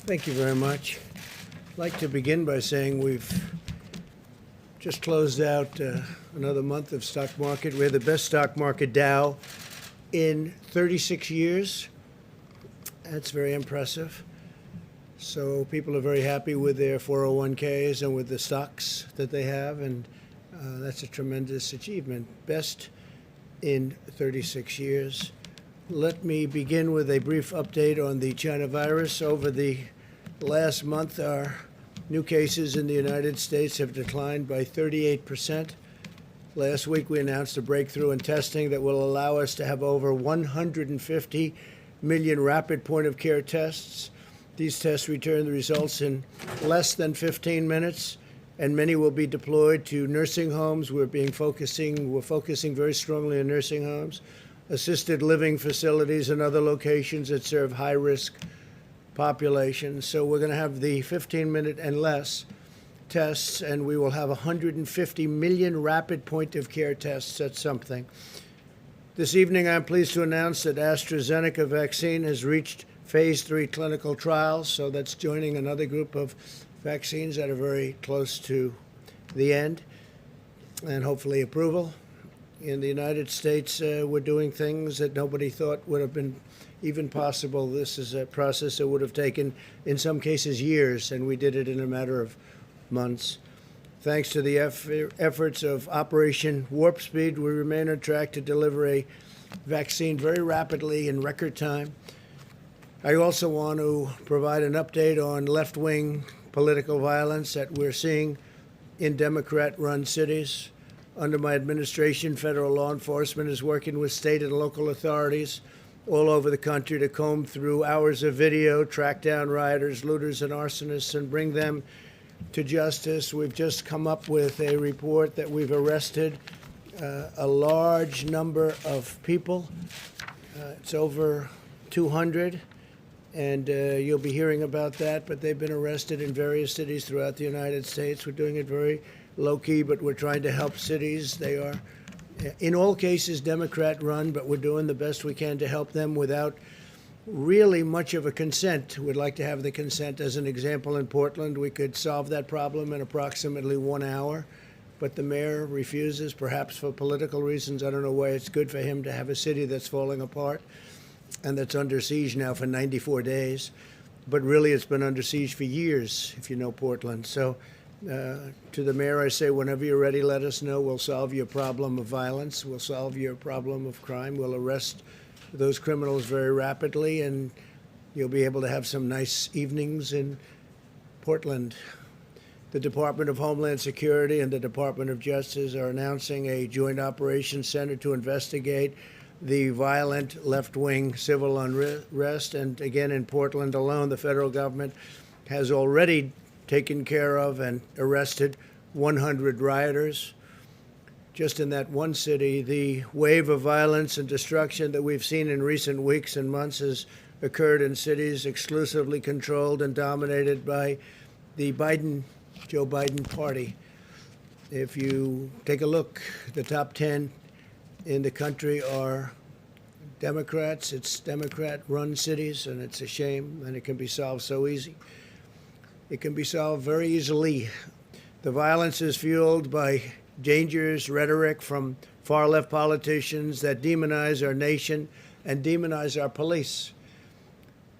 Thank you very much. I'd like to begin by saying we've just closed out another month of stock market. We had the best stock market Dow in 36 years. That's very impressive. So people are very happy with their 401ks and with the stocks that they have, and that's a tremendous achievement. Best in 36 years. Let me begin with a brief update on the China virus. Over the last month, our new cases in the United States have declined by 38%. Last week, we announced a breakthrough in testing that will allow us to have over 150 million rapid point-of-care tests. These tests return the results in less than 15 minutes, and many will be deployed to nursing homes. We're focusing very strongly on nursing homes, assisted living facilities, and other locations that serve high-risk populations. So we're going to have the 15-minute and less tests, and we will have 150 million rapid point-of-care tests. That's something. This evening, I'm pleased to announce that AstraZeneca vaccine has reached phase 3 clinical trials, so that's joining another group of vaccines that are very close to the end and hopefully approval. In the United States, we're doing things that nobody thought would have been even possible. This is a process that would have taken, in some cases, years, and we did it in a matter of months. Thanks to the efforts of Operation Warp Speed, we remain on track to deliver a vaccine very rapidly in record time. I also want to provide an update on left-wing political violence that we're seeing in Democrat-run cities. Under my administration, federal law enforcement is working with state and local authorities all over the country to comb through hours of video, track down rioters, looters, and arsonists, and bring them to justice. We've just come up with a report that we've arrested a large number of people. It's over 200. And you'll be hearing about that, but they've been arrested in various cities throughout the United States. We're doing it very low-key, but we're trying to help cities. They are, in all cases, Democrat-run, but we're doing the best we can to help them without really much of a consent. We'd like to have the consent. As an example, in Portland, we could solve that problem in approximately 1 hour, but the mayor refuses, perhaps for political reasons. I don't know why it's good for him to have a city that's falling apart and that's under siege now for 94 days. But really, it's been under siege for years, if you know Portland. So to the mayor, I say, whenever you're ready, let us know. We'll solve your problem of violence. We'll solve your problem of crime. We'll arrest those criminals very rapidly, and you'll be able to have some nice evenings in Portland. The Department of Homeland Security and the Department of Justice are announcing a joint operations center to investigate the violent left-wing civil unrest. And again, in Portland alone, the federal government has already taken care of and arrested 100 rioters. Just in that one city, the wave of violence and destruction that we've seen in recent weeks and months has occurred in cities exclusively controlled and dominated by the Joe Biden party. If you take a look, the top 10 in the country are Democrats. It's Democrat-run cities, and it's a shame, and it can be solved so easy. It can be solved very easily. The violence is fueled by dangerous rhetoric from far-left politicians that demonize our nation and demonize our police.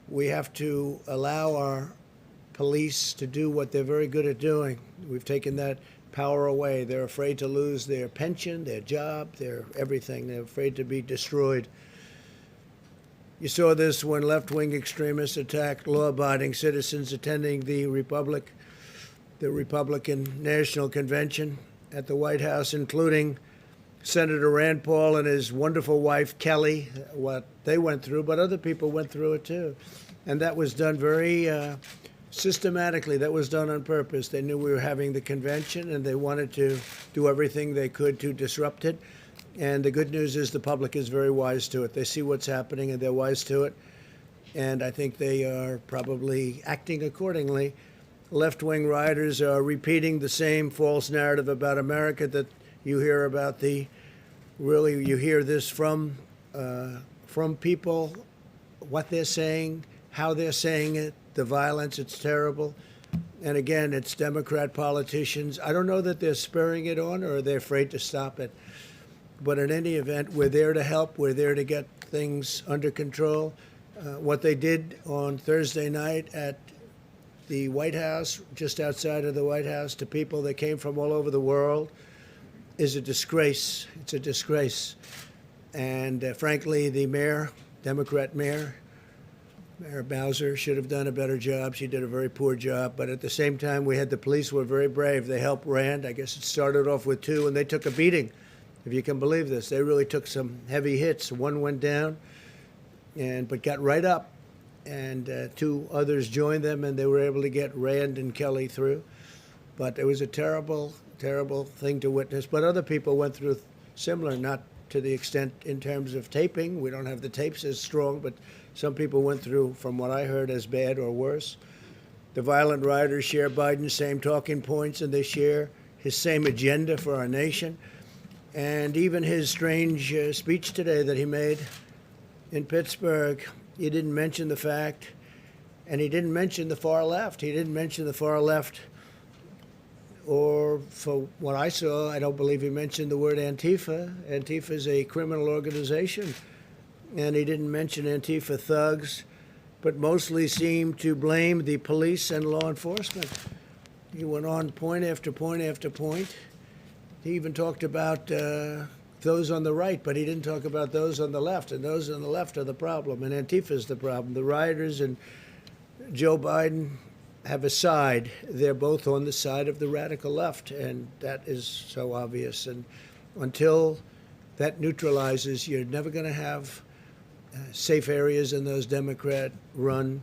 We have to allow our police to do what they're very good at doing. We've taken that power away. They're afraid to lose their pension, their job, their everything. They're afraid to be destroyed. You saw this when left-wing extremists attacked law-abiding citizens attending the Republican National Convention at the White House, including Senator Rand Paul and his wonderful wife, Kelly, what they went through, but other people went through it too. And that was done very systematically. That was done on purpose. They knew we were having the convention, and they wanted to do everything they could to disrupt it. And the good news is the public is very wise to it. They see what's happening, and they're wise to it. And I think they are probably acting accordingly. Left-wing rioters are repeating the same false narrative about America that you hear about. You hear this from people, what they're saying, how they're saying it, the violence. It's terrible. And again, it's Democrat politicians. I don't know that they're spurring it on or they're afraid to stop it. But in any event, we're there to help. We're there to get things under control. What they did on Thursday night at the White House, just outside of the White House, to people that came from all over the world is a disgrace. It's a disgrace. And frankly, the mayor, Democrat mayor, Mayor Bowser, should have done a better job. She did a very poor job. But at the same time, we had the police were very brave. They helped Rand. I guess it started off with 2, and they took a beating, if you can believe this. They really took some heavy hits. 1 went down, but got right up. And 2 others joined them, and they were able to get Rand and Kelly through. But it was a terrible, terrible thing to witness. But other people went through similar, not to the extent in terms of taping. We don't have the tapes as strong, but some people went through, from what I heard, as bad or worse. The violent rioters share Biden's same talking points, and they share his same agenda for our nation. And even his strange speech today that he made in Pittsburgh, he didn't mention the fact, and he didn't mention the far left. He didn't mention the far left, or for what I saw, I don't believe he mentioned the word Antifa. Antifa is a criminal organization, and he didn't mention Antifa thugs, but mostly seemed to blame the police and law enforcement. He went on point after point after point. He even talked about those on the right, but he didn't talk about those on the left, and those on the left are the problem, and Antifa is the problem. The rioters and Joe Biden have a side. They're both on the side of the radical left, and that is so obvious. And until that neutralizes, you're never going to have safe areas in those Democrat-run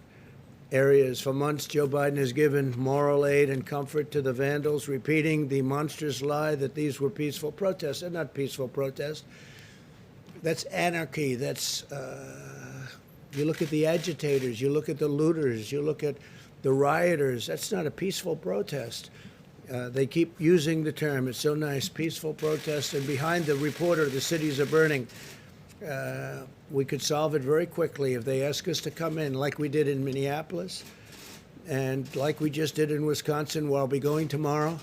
areas. For months, Joe Biden has given moral aid and comfort to the vandals, repeating the monstrous lie that these were peaceful protests. They're not peaceful protests. That's anarchy. That's you look at the agitators, you look at the looters, you look at the rioters. That's not a peaceful protest. They keep using the term. It's so nice, peaceful protest. And behind the reporter, the cities are burning. We could solve it very quickly if they ask us to come in, like we did in Minneapolis and like we just did in Wisconsin, where I'll be going tomorrow.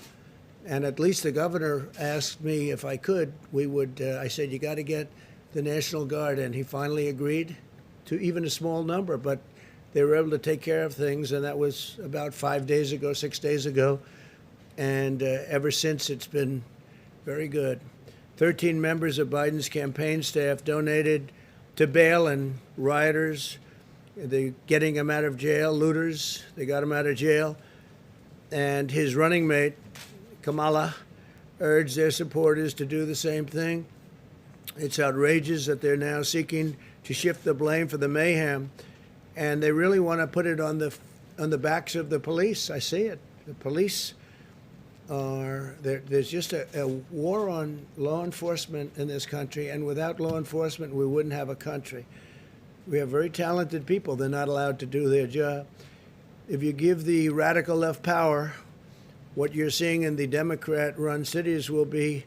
And at least the governor asked me if I could, I said, you got to get the National Guard. And he finally agreed to even a small number, but they were able to take care of things. And that was about 5 days ago, 6 days ago. And ever since, it's been very good. 13 members of Biden's campaign staff donated to bail and rioters. They're getting him out of jail, looters. They got him out of jail. And his running mate, Kamala, urged their supporters to do the same thing. It's outrageous that they're now seeking to shift the blame for the mayhem. And they really want to put it on the backs of the police. I see it. The police there's just a war on law enforcement in this country, and without law enforcement, we wouldn't have a country. We have very talented people. They're not allowed to do their job. If you give the radical left power, what you're seeing in the Democrat-run cities will be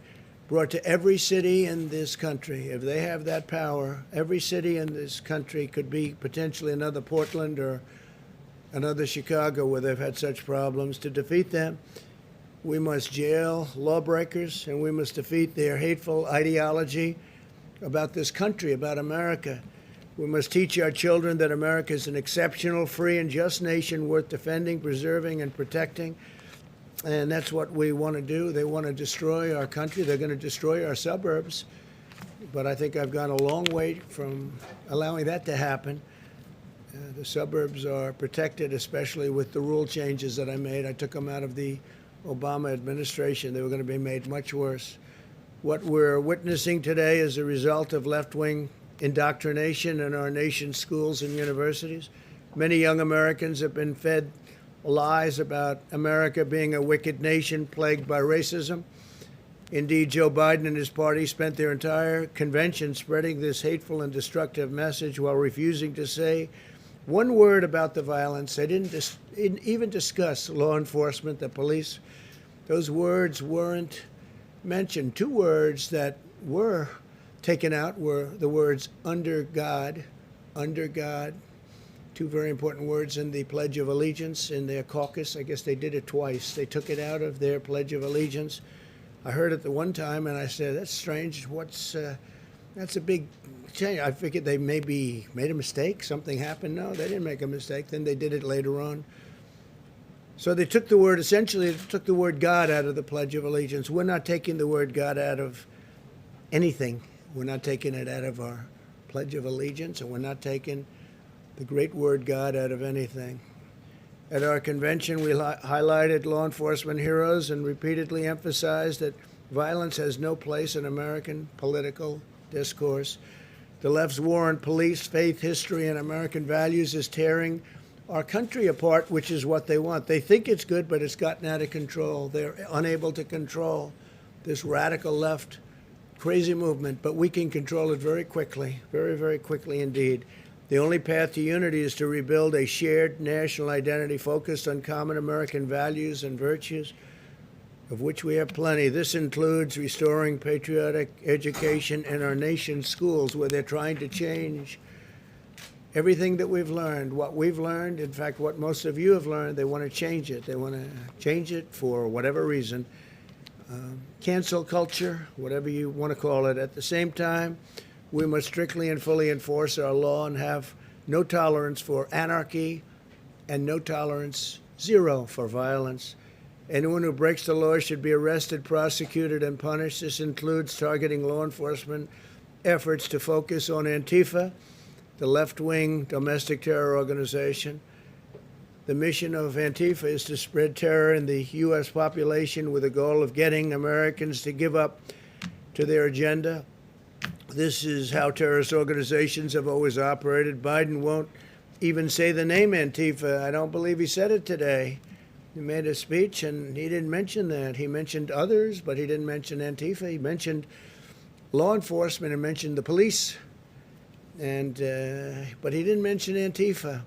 brought to every city in this country. If they have that power, every city in this country could be potentially another Portland or another Chicago where they've had such problems. To defeat them, we must jail lawbreakers, and we must defeat their hateful ideology about this country, about America. We must teach our children that America is an exceptional, free, and just nation worth defending, preserving, and protecting. And that's what we want to do. They want to destroy our country. They're going to destroy our suburbs. But I think I've gone a long way from allowing that to happen. The suburbs are protected, especially with the rule changes that I made. I took them out of the Obama administration. They were going to be made much worse. What we're witnessing today is a result of left-wing indoctrination in our nation's schools and universities. Many young Americans have been fed lies about America being a wicked nation plagued by racism. Indeed, Joe Biden and his party spent their entire convention spreading this hateful and destructive message while refusing to say one word about the violence. They didn't even discuss law enforcement, the police. Those words weren't mentioned. 2 words that were taken out were the words under God, two very important words in the Pledge of Allegiance in their caucus. I guess they did it twice. They took it out of their Pledge of Allegiance. I heard it the one time, and I said, that's strange. That's a big change. I figured they maybe made a mistake. Something happened. No, they didn't make a mistake. Then they did it later on. So they took the word, essentially, they took the word God out of the Pledge of Allegiance. We're not taking the word God out of anything. We're not taking it out of our Pledge of Allegiance, and we're not taking the great word God out of anything. At our convention, we highlighted law enforcement heroes and repeatedly emphasized that violence has no place in American political discourse. The left's war on police, faith, history, and American values is tearing our country apart, which is what they want. They think it's good, but it's gotten out of control. They're unable to control this radical left crazy movement, but we can control it very quickly, very, very quickly indeed. The only path to unity is to rebuild a shared national identity focused on common American values and virtues, of which we have plenty. This includes restoring patriotic education in our nation's schools, where they're trying to change everything that we've learned. What we've learned, in fact, what most of you have learned, they want to change it. They want to change it for whatever reason. Cancel culture, whatever you want to call it. At the same time, we must strictly and fully enforce our law and have no tolerance for anarchy and no tolerance, zero, for violence. Anyone who breaks the law should be arrested, prosecuted, and punished. This includes targeting law enforcement efforts to focus on Antifa, the left-wing domestic terror organization. The mission of Antifa is to spread terror in the U.S. population with the goal of getting Americans to give up to their agenda. This is how terrorist organizations have always operated. Biden won't even say the name Antifa. I don't believe he said it today. He made a speech, and he didn't mention that. He mentioned others, but he didn't mention Antifa. He mentioned law enforcement and mentioned the police, but he didn't mention Antifa.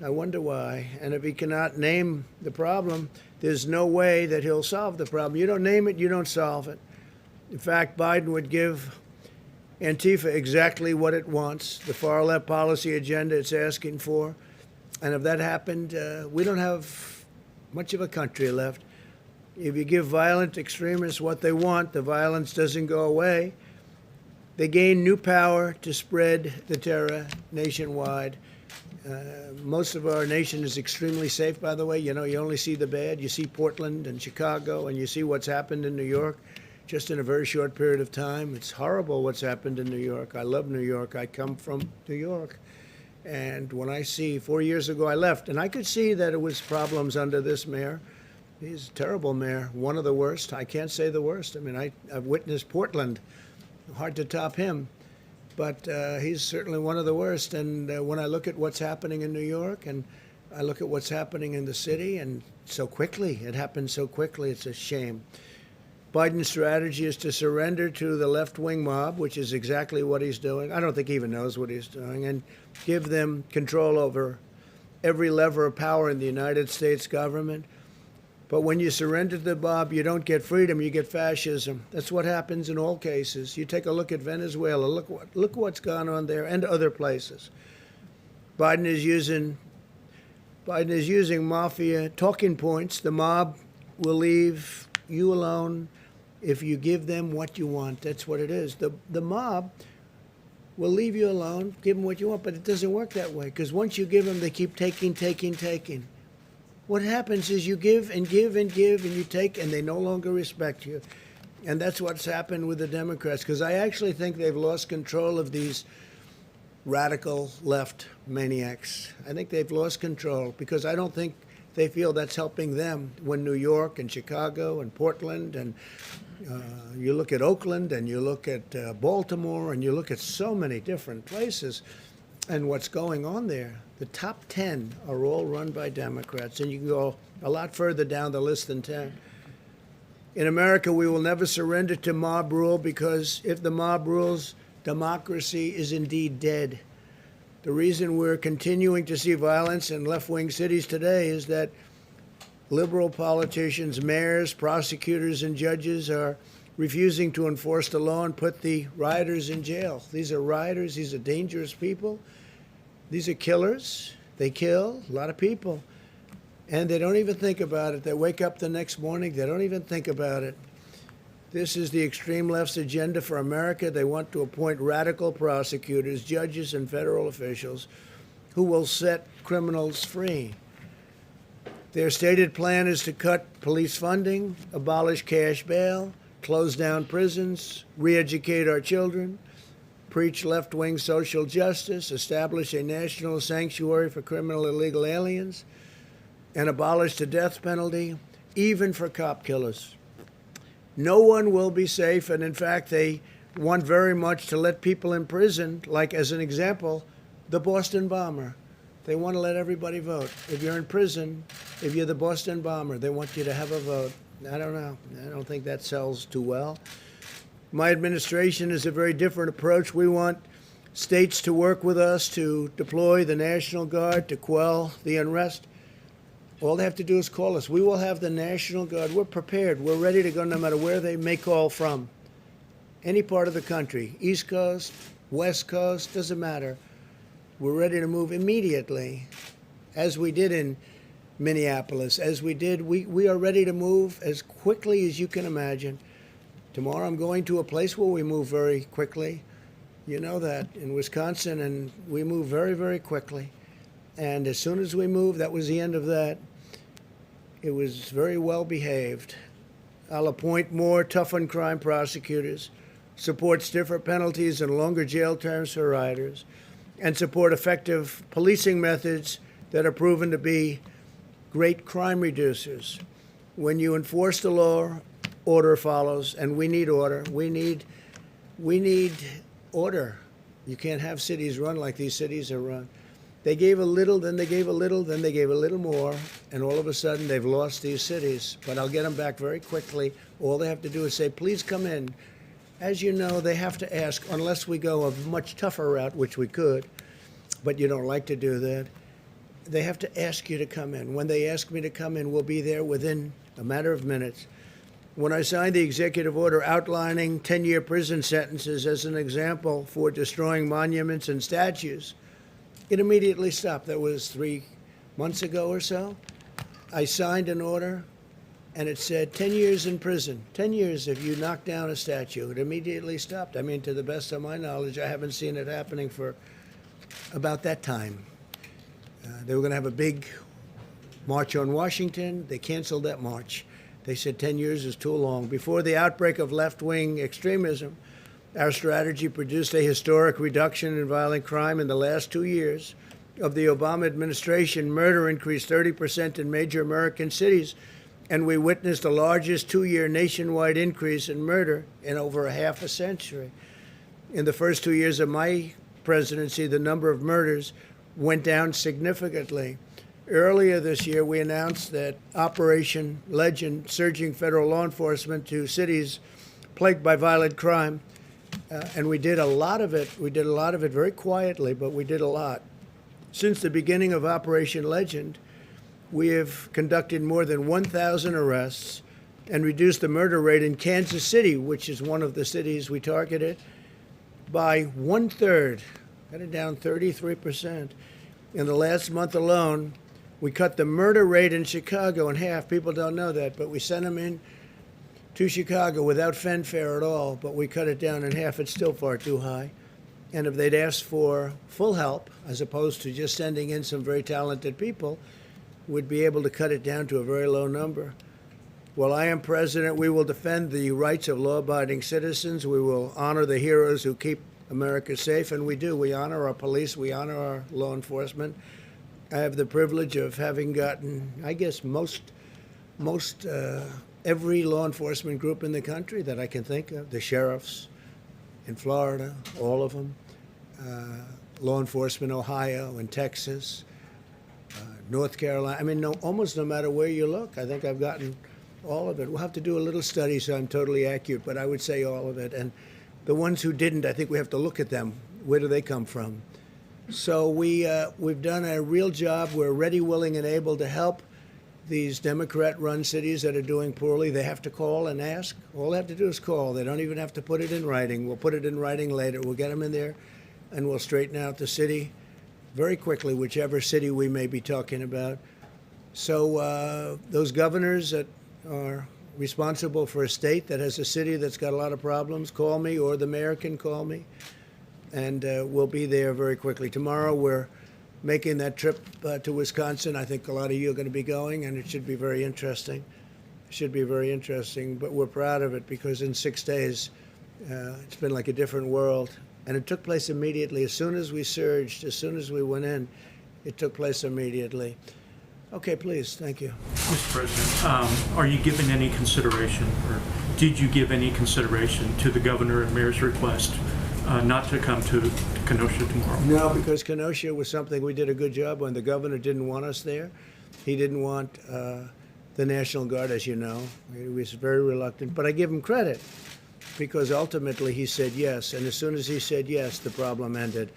I wonder why. And if he cannot name the problem, there's no way that he'll solve the problem. You don't name it, you don't solve it. In fact, Biden would give Antifa exactly what it wants, the far left policy agenda it's asking for. And if that happened, we don't have much of a country left. If you give violent extremists what they want, the violence doesn't go away. They gain new power to spread the terror nationwide. Most of our nation is extremely safe, by the way. You know, you only see the bad. You see Portland and Chicago, and you see what's happened in New York just in a very short period of time. It's horrible what's happened in New York. I love New York. I come from New York. And when I see, 4 years ago I left, and I could see that it was problems under this mayor. He's a terrible mayor, one of the worst. I can't say the worst. I mean, I've witnessed Portland. Hard to top him. But he's certainly one of the worst. And when I look at what's happening in New York, and I look at what's happening in the city, and so quickly, it happened so quickly, it's a shame. Biden's strategy is to surrender to the left-wing mob, which is exactly what he's doing. I don't think he even knows what he's doing, and give them control over every lever of power in the United States government. But when you surrender to the mob, you don't get freedom, you get fascism. That's what happens in all cases. You take a look at Venezuela, look what's gone on there, and other places. Biden is using mafia talking points. The mob will leave you alone if you give them what you want. That's what it is. The mob will leave you alone, give them what you want, but it doesn't work that way, because once you give them, they keep taking. What happens is you give and give and give, and you take, and they no longer respect you. And that's what's happened with the Democrats, because I actually think they've lost control of these radical left maniacs. I think they've lost control, because I don't think they feel that's helping them. When New York and Chicago and Portland, and you look at Oakland, and you look at Baltimore, and you look at so many different places, and what's going on there, the top 10 are all run by Democrats, and you can go a lot further down the list than 10. In America, we will never surrender to mob rule, because if the mob rules, democracy is indeed dead. The reason we're continuing to see violence in left-wing cities today is that liberal politicians, mayors, prosecutors, and judges are refusing to enforce the law and put the rioters in jail. These are rioters. These are dangerous people. These are killers. They kill a lot of people. And they don't even think about it. They wake up the next morning, they don't even think about it. This is the extreme left's agenda for America. They want to appoint radical prosecutors, judges, and federal officials who will set criminals free. Their stated plan is to cut police funding, abolish cash bail, close down prisons, re-educate our children, preach left-wing social justice, establish a national sanctuary for criminal illegal aliens, and abolish the death penalty, even for cop killers. No one will be safe, and in fact, they want very much to let people in prison, like as an example, the Boston bomber. They want to let everybody vote. If you're in prison, if you're the Boston bomber, they want you to have a vote. I don't know. I don't think that sells too well. My administration is a very different approach. We want states to work with us to deploy the National Guard to quell the unrest. All they have to do is call us. We will have the National Guard. We're prepared. We're ready to go no matter where they may call from. Any part of the country, East Coast, West Coast, doesn't matter. We're ready to move immediately, as we did in Minneapolis, we are ready to move as quickly as you can imagine. Tomorrow I'm going to a place where we move very quickly. You know that, in Wisconsin, and we move very, very quickly. And as soon as we moved, that was the end of that. It was very well behaved. I'll appoint more tough-on-crime prosecutors, support stiffer penalties and longer jail terms for riders, and support effective policing methods that are proven to be great crime reducers. When you enforce the law, order follows, and we need order. We need order. You can't have cities run like these cities are run. They gave a little, then they gave a little, then they gave a little more, and all of a sudden they've lost these cities. But I'll get them back very quickly. All they have to do is say, please come in. As you know, they have to ask, unless we go a much tougher route, which we could, but you don't like to do that. They have to ask you to come in. When they ask me to come in, we'll be there within a matter of minutes. When I signed the executive order outlining 10-year prison sentences as an example for destroying monuments and statues, it immediately stopped. That was 3 months ago or so. I signed an order, and it said 10 years in prison, 10 years if you knock down a statue. It immediately stopped. I mean, to the best of my knowledge, I haven't seen it happening for about that time. They were going to have a big march on Washington. They canceled that march. They said 10 years is too long. Before the outbreak of left-wing extremism, our strategy produced a historic reduction in violent crime. In the last 2 years of the Obama administration, murder increased 30% in major American cities, and we witnessed the largest 2-year nationwide increase in murder in over a half a century. In the first 2 years of my presidency, the number of murders went down significantly. Earlier this year, we announced that Operation Legend, surging federal law enforcement to cities plagued by violent crime, and we did a lot of it. We did a lot of it very quietly, but we did a lot. Since the beginning of Operation Legend, we have conducted more than 1,000 arrests and reduced the murder rate in Kansas City, which is one of the cities we targeted, by 1/3. Got it down 33%. In the last month alone, we cut the murder rate in Chicago in half. People don't know that, but we sent them in to Chicago without fanfare at all, but we cut it down in half. It's still far too high. And if they'd asked for full help, as opposed to just sending in some very talented people, we'd be able to cut it down to a very low number. While I am president, we will defend the rights of law-abiding citizens. We will honor the heroes who keep America safe, and we do. We honor our police. We honor our law enforcement. I have the privilege of having gotten, I guess, every law enforcement group in the country that I can think of. The sheriffs in Florida, all of them. Law enforcement, Ohio and Texas, North Carolina. I mean, almost no matter where you look, I think I've gotten all of it. We'll have to do a little study so I'm totally accurate, but I would say all of it. And the ones who didn't, I think we have to look at them. Where do they come from? So we've done a real job. We're ready, willing, and able to help these Democrat-run cities that are doing poorly. They have to call and ask. All they have to do is call. They don't even have to put it in writing. We'll put it in writing later. We'll get them in there, and we'll straighten out the city. very quickly, whichever city we may be talking about. So those governors that are responsible for a state that has a city that's got a lot of problems, call me, or the mayor can call me, and we'll be there very quickly. Tomorrow we're making that trip to Wisconsin. I think a lot of you are going to be going, and it should be very interesting. It should be very interesting, but we're proud of it because in 6 days, it's been like a different world. And it took place immediately. As soon as we surged, as soon as we went in, it took place immediately. Okay, please. Thank you. Mr. President, are you giving any consideration, or did you give any consideration to the governor and mayor's request not to come to Kenosha tomorrow? No, because Kenosha was something we did a good job on. The governor didn't want us there. He didn't want the National Guard, as you know. He was very reluctant. But I give him credit because ultimately he said yes. And as soon as he said yes, the problem ended.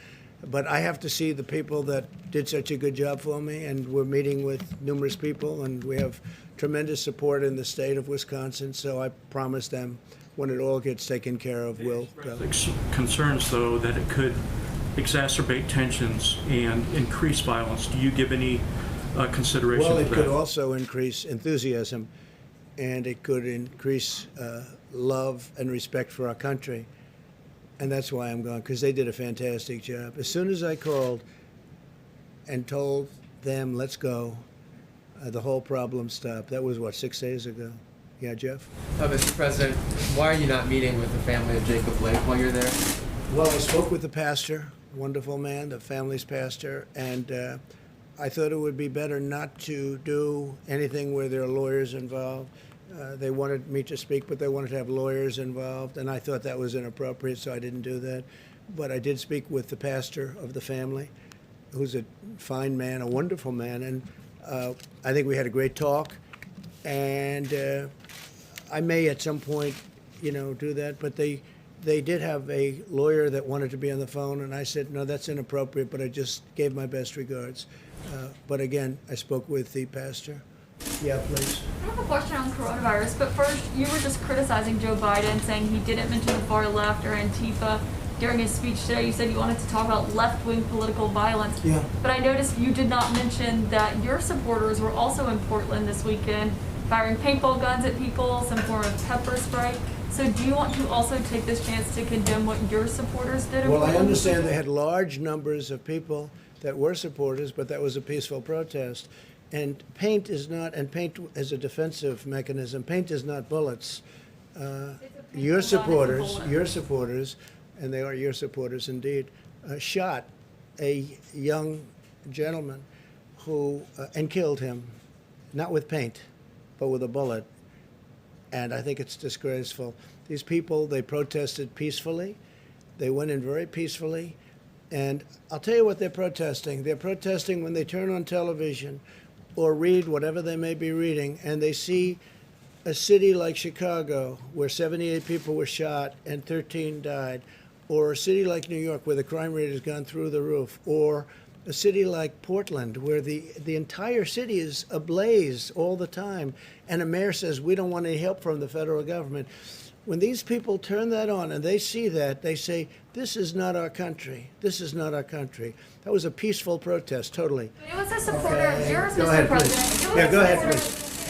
But I have to see the people that did such a good job for me, and we're meeting with numerous people, and we have tremendous support in the state of Wisconsin. So I promise them when it all gets taken care of, we'll go. Concerns, though, that it could exacerbate tensions and increase violence. Do you give any consideration to that? Well, it could also increase enthusiasm, and it could increase love and respect for our country. And that's why I'm going, because they did a fantastic job. As soon as I called and told them, let's go, the whole problem stopped. That was, what, 6 days ago? Yeah, Jeff? Mr. President, why are you not meeting with the family of Jacob Blake while you're there? Well, I spoke with the pastor, wonderful man, the family's pastor, and I thought it would be better not to do anything where there are lawyers involved. They wanted me to speak, but they wanted to have lawyers involved, and I thought that was inappropriate, so I didn't do that. But I did speak with the pastor of the family, who's a fine man, a wonderful man, and I think we had a great talk. And I may at some point, do that, but they did have a lawyer that wanted to be on the phone, and I said, no, that's inappropriate, but I just gave my best regards. But again, I spoke with the pastor. Yeah, please. I have a question on coronavirus, but first, you were just criticizing Joe Biden, saying he didn't mention the far left or Antifa during his speech today. You said you wanted to talk about left-wing political violence. Yeah. But I noticed you did not mention that your supporters were also in Portland this weekend, firing paintball guns at people, some form of pepper spray. So do you want to also take this chance to condemn what your supporters did in Well, Portland? I understand they had large numbers of people that were supporters, but that was a peaceful protest. And paint is not, and paint is a defensive mechanism. Paint is not bullets. Your supporters, and they are your supporters indeed, shot a young gentleman who, and killed him, not with paint, but with a bullet. And I think it's disgraceful. These people, they protested peacefully. They went in very peacefully. And I'll tell you what they're protesting. They're protesting when they turn on television or read whatever they may be reading, and they see a city like Chicago where 78 people were shot and 13 died, or a city like New York where the crime rate has gone through the roof, or a city like Portland where the entire city is ablaze all the time, and a mayor says, we don't want any help from the federal government. When these people turn that on and they see that, they say, this is not our country. This is not our country. That was a peaceful protest, totally. It was a supporter of yours, Go Mr. ahead, President. please. Yeah, go ahead, please.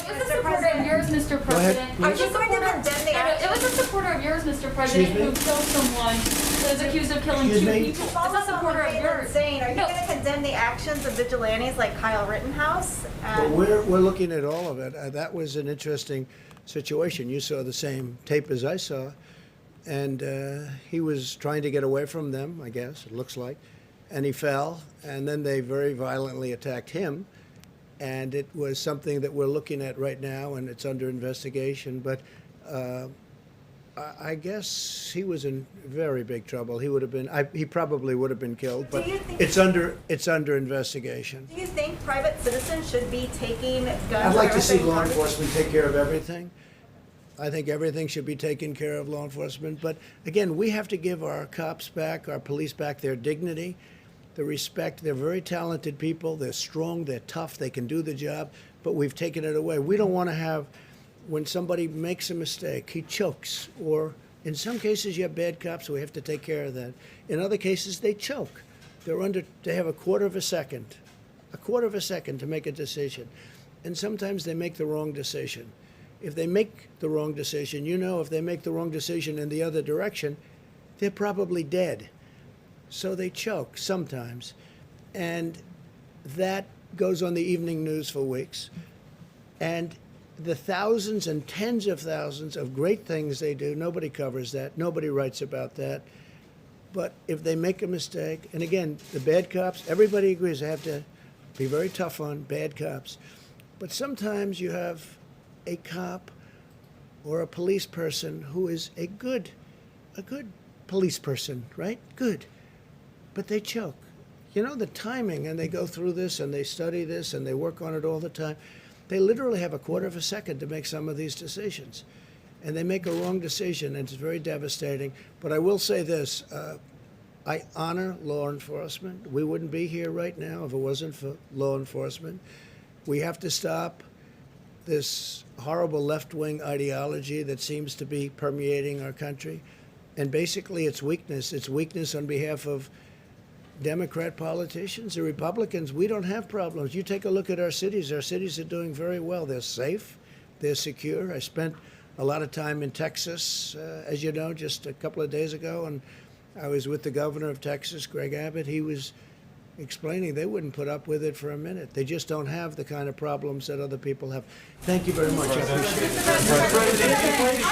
It was a supporter of yours, Mr. President. Are you going to condemn the action? It was a supporter of yours, Mr. President, who killed someone that is accused of killing two people. It's a supporter of yours. Saying, are you going to condemn the actions of vigilantes like Kyle Rittenhouse? Well, we're looking at all of it. That was an interesting situation. You saw the same tape as I saw, and he was trying to get away from them, I guess, it looks like, and he fell, and then they very violently attacked him, and it was something that we're looking at right now, and it's under investigation, but I guess he was in very big trouble. He would have been, he probably would have been killed, but it's under investigation. Do you think private citizens should be taking guns? I'd like to see law enforcement take care of everything. I think everything should be taken care of, law enforcement. But again, we have to give our cops back, our police back their dignity, the respect. They're very talented people. They're strong. They're tough. They can do the job. But we've taken it away. We don't want to have, when somebody makes a mistake, he chokes. Or in some cases, you have bad cops, so we have to take care of that. In other cases, they choke. they have a quarter of a second to make a decision. And sometimes they make the wrong decision. If they make the wrong decision, if they make the wrong decision in the other direction, they're probably dead. So they choke sometimes. And that goes on the evening news for weeks. And the thousands and tens of thousands of great things they do, nobody covers that. Nobody writes about that. But if they make a mistake, and again, the bad cops, everybody agrees they have to be very tough on bad cops. But sometimes you have a cop or a police person who is a good police person, right? Good. But they choke. The timing, and they go through this and they study this and they work on it all the time. They literally have a quarter of a second to make some of these decisions. And they make a wrong decision, and it's very devastating. But I will say this, I honor law enforcement. We wouldn't be here right now if it wasn't for law enforcement. We have to stop this horrible left-wing ideology that seems to be permeating our country. And basically it's weakness. It's weakness on behalf of Democrat politicians. The Republicans, we don't have problems. You take a look at our cities. Our cities are doing very well. They're safe. They're secure. I spent a lot of time in Texas, as you know, just a couple of days ago, and I was with the governor of Texas, Greg Abbott. He was explaining they wouldn't put up with it for a minute. They just don't have the kind of problems that other people have. Thank you very much. I appreciate it.